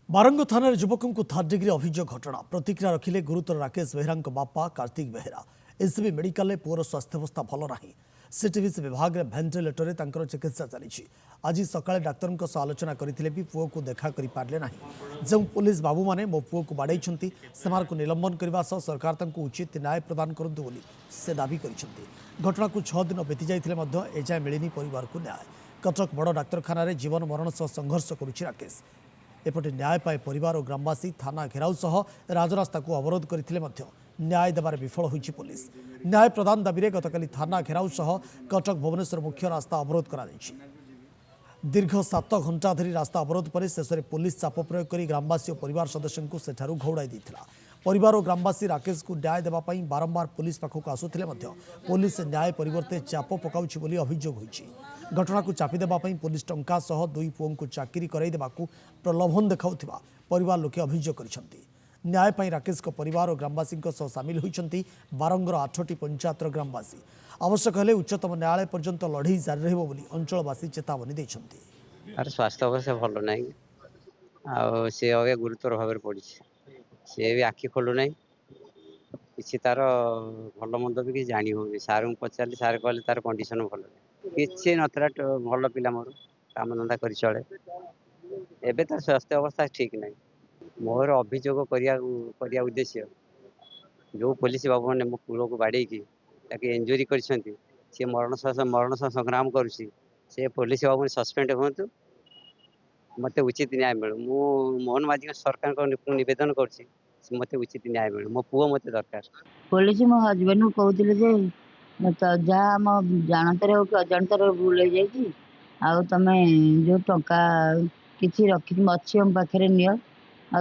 बारंग थाना युवक को थर्ड डिग्री अभियोग घटना प्रतिक्रिया रखिले गुरुतर राकेश बेहरा बापा कार्तिक बेहरा। एससीबी मेडिकल में पुअर स्वास्थ्यावस्था भल ना। सीटीबीसी विभाग में भेन्टिलेटर में चिकित्सा चली। आज सकाଳେ डाक्तर आलोचना करते भी पुओ को देखा कर पारे ना। जो पुलिस बाबू मैंने मो पुओ को बाड़े से निलंबन करने सरकार उचित न्याय प्रदान करतु बोली से दाबी कर। घटना को 6 दिन बीती जाते एजाए मिलनी परिवार को न्याय। कटक बड़ डाक्तखाना जीवन मरण सह संघर्ष करुच्ची राकेश। एपटे न्याय पाए परिवार और ग्रामवासी थाना घेराव सह राजरास्ता को अवरोध करथिले मध्य न्याय देबार विफल होइछि पुलिस। न्याय प्रदान दाबी गतकाली थाना घेराव सह कटक भुवनेश्वर मुख्य रास्ता अवरोध करा दैछि। दीर्घ 7 घंटा धरी रास्ता अवरोध पर शेष में पुलिस चाप प्रयोग कर ग्रामवासी और परिवार सदस्यों को सेठारु घौड़ाई देथिला। परिवार और ग्रामवासी राकेश को न्याय देबा पई बारंबार पुलिस पाखक आसुथिले मध्य पुलिस न्याय परिवर्ते चाप पकाउछि बोली अभियोग होइछि। घटना को चापी देबा पई पुलिस टंका सह दुई पुओं को चाकरी कराई देबाकू प्रलोभन देखाउथिबा परिवार लोके अभियोग करिसंती। न्याय पाई राकेश को परिवार और ग्रामवासी सह सामिल होइछंती बारंगर 8टी पंचायतर ग्रामवासी। आवश्यक हेले उच्चतम न्यायालय पर्यंत लड़ई जारी रहबो बोली अंचलवासी चेतावनी दैछंती। अरे स्वास्थ्य अवस्था भल ना सी अवे गुरुतर भाव पड़ी सी भी आखि खोलु ना कि तार भल मंद भी किसी जानी हो। सार को पचारि सार कहले तार कंडीशन भल किसी नथला भल पिला मोर काम धंदा कर चले एबे तार स्वास्थ्य अवस्था ठीक ना। मोर अभियोग करिया उद्देश्य जो पुलिस बाबू मैंने मो पुओ को बाड़े की इंजुरी कर मरण सह संग्राम करुच्ची से पुलिस बाबू ने सस्पेंड हूँ मत उचित न्याय मिलू। मु मोहन माझी सरकार को निवेदन कर मत उचित न्याय मिलू। मो पुओ मत दरकार। पुलिस मो हजबैंड को कहते जहाँ आम जानतर हो कि अजाणतर भूल हो जाए तुम जो टंका किसी रखी अच्छी आम पाखे नि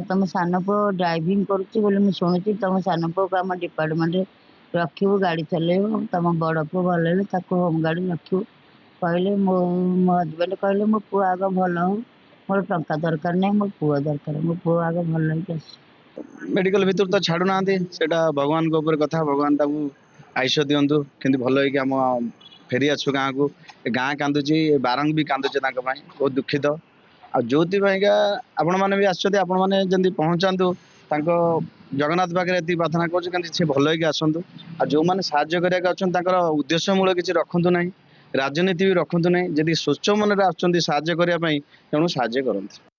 तुम सान पु ड्राइविंग करुच्ची मुझे शुणुची तुम सान पु को आम डिपार्टमेंट रखू गाड़ी चलेब तुम बड़ पु भल होम गाड़ी रखू कहले मो हजबैंड कहले मो पु आग भल हो मोर टंका दरकार नहीं मो पुओ दरकार मो पुओ आग भल मेडिकल भितर तो छाड़ू ना भगवान को ऊपर कथा भगवान आयुष दिंतु कि भल होम फेरी आसु गाँव को गाँ कांदुची बारंग भी कांदुचे बहुत दुखित आ जो आपण मैंने भी आसते आपण मैंने जमी पहुँचातु जगन्नाथ पाखे ये प्रार्थना कर भल आसतु आ जो मैंने साज्य कर उद्देश्य मूल किसी रखु ना राजनीति भी रखु ना जदि स्वच्छ मन आसुँच साज्य करने तेणु साज्य करते।